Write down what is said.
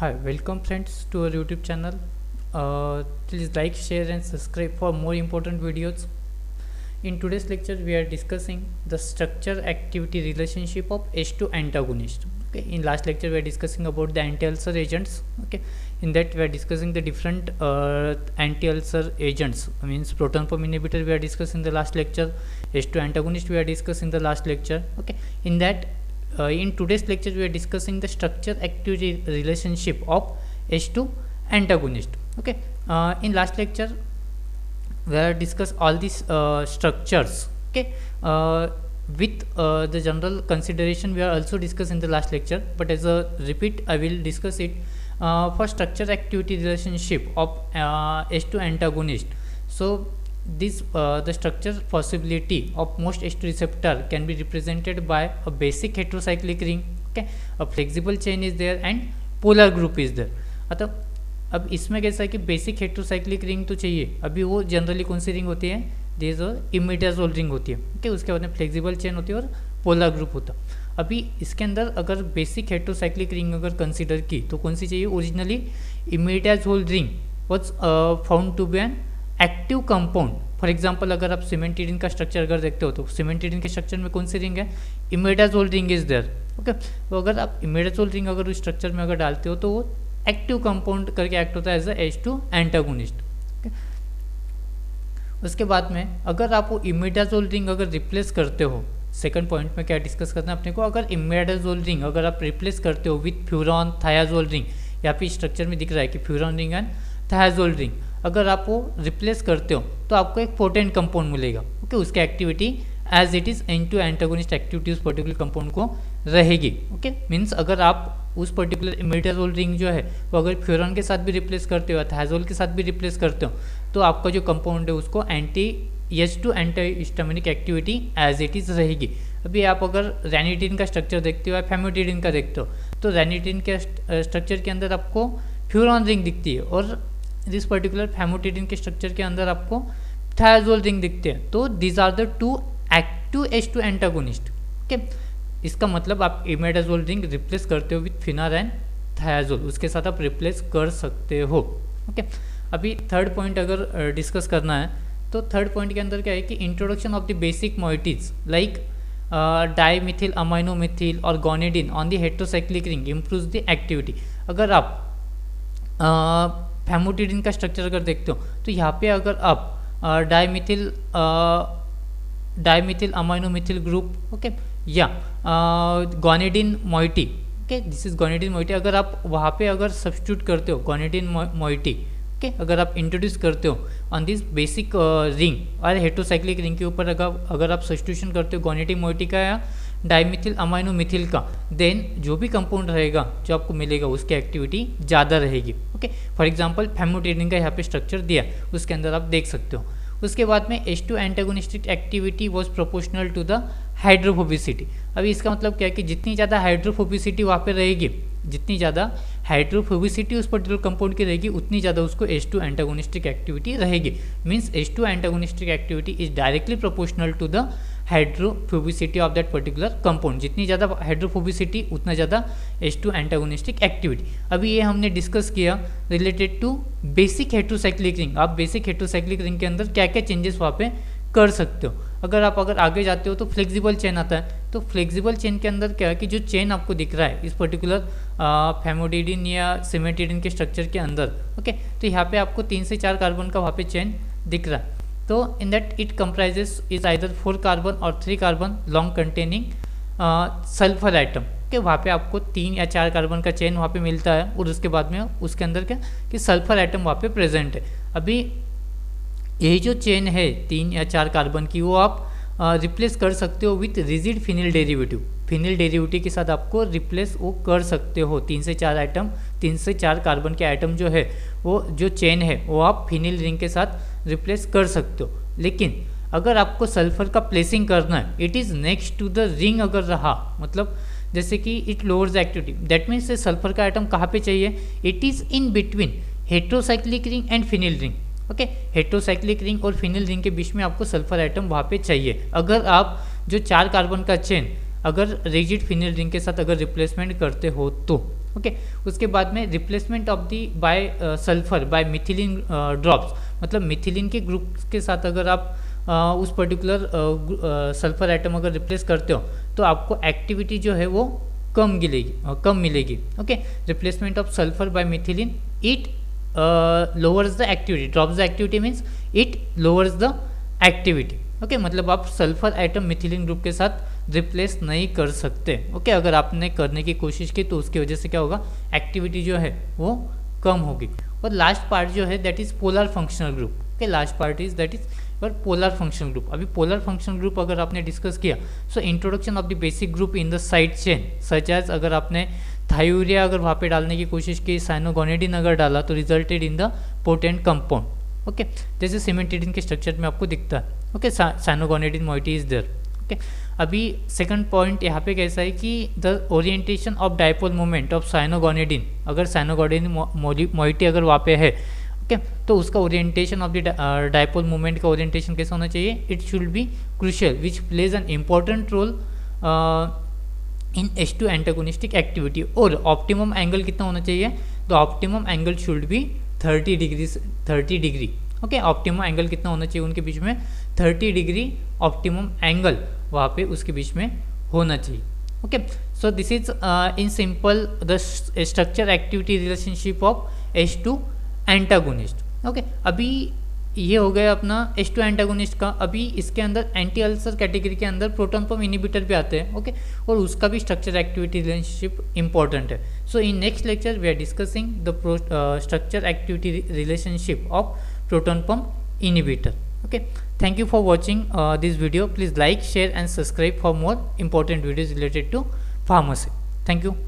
Hi, welcome friends to our YouTube channel. Please like, share and subscribe for more important videos. In today's lecture, we are discussing the structure-activity relationship of H2 antagonist. Okay, in last lecture, we are discussing about the anti-ulcer agents. Okay, in that we are discussing the different anti-ulcer agents. Means proton pump inhibitor we are discussing in the last lecture. H2 antagonist we are discussing in the last lecture. Okay, in that in today's lecture we are discussing the structure activity relationship of H2 antagonist. Okay, in last lecture we have discussed all these structures. Okay, with the general consideration we are also discussed in the last lecture, but as a repeat I will discuss it for structure activity relationship of H2 antagonist. So this the structure possibility of most H2 receptor can be represented by a basic heterocyclic ring. Okay, a flexible chain is there and polar group is there. अतः अब इसमें कैसा है कि basic heterocyclic ring तो चाहिए. अभी वो जनरली कौन सी रिंग होती है, दिस इमिडाजोल रिंग होती है. ओके, उसके बाद में फ्लेक्सिबल चेन होती है और पोलर ग्रुप होता है. अभी इसके अंदर अगर बेसिक हेटेरोसाइक्लिक रिंग अगर कंसीडर की तो कौन सी चाहिए, originally imidazole ring was found to be an active compound. For example अगर आप सिमेंटिडिन का स्ट्रक्चर अगर देखते हो तो सिमेंटिडिन के स्ट्रक्चर में कौन सी रिंग है, imidazole ring is there. Okay, तो अगर आप इमिडाजोल रिंग अगर उस स्ट्रक्चर में अगर डालते हो तो वो एक्टिव कंपाउंड करके एक्ट होता है एज अ H2 एंटागोनिस्ट. उसके बाद में अगर आप वो इमिडाजोल रिंग अगर रिप्लेस करते हो, सेकंड पॉइंट में क्या डिस्कस करना है अपने को, अगर इमिडाजोल रिंग अगर आप रिप्लेस करते हो विथ फ्यूरॉन थायाजोल रिंग, यहाँ पे स्ट्रक्चर में दिख रहा है कि furan ring and thiazole ring, अगर आप वो रिप्लेस करते हो तो आपको एक पोटेंट कंपाउंड मिलेगा. ओके, उसकी activity as it is H2 antagonist activity उस पर्टिकुलर कंपाउंड को रहेगी. ओके, मीन्स अगर आप उस पर्टिकुलर इमिडाजोल रिंग जो है वो अगर फ्यूरॉन के साथ भी रिप्लेस करते हो, थायाजोल के साथ भी रिप्लेस करते हो, तो आपका जो कंपाउंड है उसको H2 antihistaminic activity as it is रहेगी. अभी आप अगर रैनिटिन का स्ट्रक्चर देखते हो या फेमोटिडिन का देखते हो तो रैनिटिन के स्ट्रक्चर के अंदर आपको फ्यूरॉन रिंग दिखती है और दिस पर्टिकुलर फेमोटिडिन के स्ट्रक्चर के अंदर आपको थायाजोल रिंग दिखते हैं. तो these are the two active H2 antagonist. Okay, इसका मतलब आप इमिडाजोल रिंग रिप्लेस करते हो विथ फिनार एंड थायाजोल, उसके साथ आप रिप्लेस कर सकते हो. ओके, अभी थर्ड पॉइंट अगर डिस्कस करना है तो थर्ड पॉइंट के अंदर क्या है कि introduction of the basic moieties like dimethyl aminomethyl और guanidine on the heterocyclic ring improves the activity. अगर आप फेमोटिडिन का स्ट्रक्चर अगर देखते हो तो यहाँ पे अगर आप डाईमिथिल अमाइनोमिथिल ग्रुप, ओके, या guanidine moiety, okay, this is guanidine moiety, अगर आप वहाँ पे अगर सब्स्टिट्यूट करते हो गोनेडिन मोइटी, ओके, अगर आप इंट्रोड्यूस करते हो ऑन दिस बेसिक रिंग और हेटेरोसाइक्लिक रिंग के ऊपर अगर आप सब्स्टिट्यूशन करते हो गोनेडिन मोइटी का या डाईमिथिल अमाइनोमिथिल का, देन जो भी कंपाउंड रहेगा जो आपको मिलेगा उसकी एक्टिविटी ज़्यादा रहेगी. ओके, फॉर एग्जांपल फेमोटिडिन का यहाँ पे स्ट्रक्चर दिया, उसके अंदर आप देख सकते हो. उसके बाद में H2 antagonistic activity was proportional to the hydrophobicity. अभी इसका मतलब क्या है कि जितनी ज़्यादा हाइड्रोफोबिसिटी वहाँ पे रहेगी, जितनी ज़्यादा हाइड्रोफोबिसिटी उस पर्टिकुलर कंपाउंड की रहेगी उतनी ज़्यादा उसको H2 एंटागोनिस्टिक एक्टिविटी रहेगी. Means H2 antagonistic activity is directly proportional to the hydrophobicity of that particular compound. जितनी ज़्यादा हाइड्रोफोबिसिटी उतना ज़्यादा H2 एंटागोनिस्टिक एक्टिविटी. अभी ये हमने डिस्कस किया related to basic heterocyclic ring. आप बेसिक हेटेरोसाइक्लिक रिंग के अंदर क्या क्या चेंजेस वहाँ पे कर सकते हो. अगर आगे जाते हो तो फ्लेक्सिबल चेन आता है. तो फ्लेक्सिबल चेन के अंदर क्या है कि जो चेन आपको दिख रहा है इस पर्टिकुलर फेमोटिडिन या सिमेंटिडिन के स्ट्रक्चर के अंदर, ओके, तो यहाँ पे आपको 3 से 4 कार्बन का वहाँ पे चेन दिख रहा है. तो in that it comprises is either 4 carbon और 3 carbon long containing sulphur item. Okay, वहाँ पे आपको 3 या 4 कार्बन का चेन वहाँ पे मिलता है और उसके बाद में उसके अंदर क्या कि सल्फर आइटम वहाँ पे प्रेजेंट है. अभी यही जो चेन है 3 या 4 कार्बन की वो आप रिप्लेस कर सकते हो with rigid phenyl derivative. Phenyl derivative के साथ आपको रिप्लेस वो कर सकते हो. 3 से 4 कार्बन के आइटम जो है वो जो चेन है वो आप फिनिल रिंग के साथ रिप्लेस कर सकते हो. लेकिन अगर आपको सल्फर का प्लेसिंग करना है, it is next to the ring अगर रहा, मतलब जैसे कि it lowers activity, that means sulphur का आइटम कहाँ पे चाहिए, it is in between heterocyclic ring and phenyl ring. Okay, heterocyclic ring और फिनिल रिंग के बीच में आपको सल्फर आइटम वहाँ पे चाहिए. अगर आप जो 4 कार्बन का चेन अगर रिजिड फिनिल रिंग के साथ अगर रिप्लेसमेंट करते हो तो ओके उसके बाद में replacement of the by sulphur by methylene drops, मतलब मिथिलीन के ग्रुप के साथ अगर आप उस पर्टिकुलर सल्फर आइटम अगर रिप्लेस करते हो तो आपको एक्टिविटी जो है वो कम मिलेगी। Okay replacement of sulphur by methylene, it lowers the activity, drops the activity means it lowers the activity. Okay मतलब आप सल्फर आइटम मिथिलीन ग्रुप के साथ रिप्लेस नहीं कर सकते। ओके अगर आपने करने की कोशिश की तो उसकी वजह से क्या होगा, एक्टिविटी जो है वो कम होगी। और लास्ट पार्ट जो है that is polar functional group. Okay last part is that is और पोलर फंक्शनल ग्रुप। अभी पोलर फंक्शनल ग्रुप अगर आपने डिस्कस किया, so introduction of the basic group in the side chain such as, अगर आपने थायूरिया अगर वहाँ पे डालने की कोशिश की, साइनोगोनेडिन अगर डाला तो resulted in the potent compound. Okay जैसे सिमेंटिडिन के स्ट्रक्चर में आपको दिखता है। Okay cyanoguanidine moiety is there. Okay अभी सेकंड पॉइंट यहाँ पे कैसा है कि the orientation of dipole moment of cyanoguanidine, अगर साइनोगोनेडिन मोइटी अगर वहाँ पे है ओके तो उसका orientation of the dipole moment का ओरिएंटेशन कैसा होना चाहिए, it should be crucial which plays an important role in H2 antagonistic activity. और ऑप्टिमम एंगल कितना होना चाहिए, the optimum angle should be 30 degree. Okay optimum angle कितना होना चाहिए उनके बीच में, 30 डिग्री ऑप्टिमम एंगल वहाँ पे उसके बीच में होना चाहिए। Okay so this is in simple the structure activity relationship of H2 antagonist. Okay अभी ये हो गया अपना H2 एंटागोनिस्ट का। अभी इसके अंदर एंटी अल्सर कैटेगरी के अंदर प्रोटॉन पंप इनहिबिटर भी आते हैं। ओके और उसका भी स्ट्रक्चर एक्टिविटी रिलेशनशिप इंपॉर्टेंट है। So in next lecture we are discussing the structure activity relationship of proton pump inhibitor. Okay thank you for watching this video. Please like, share and subscribe for more important videos related to pharmacy. Thank you.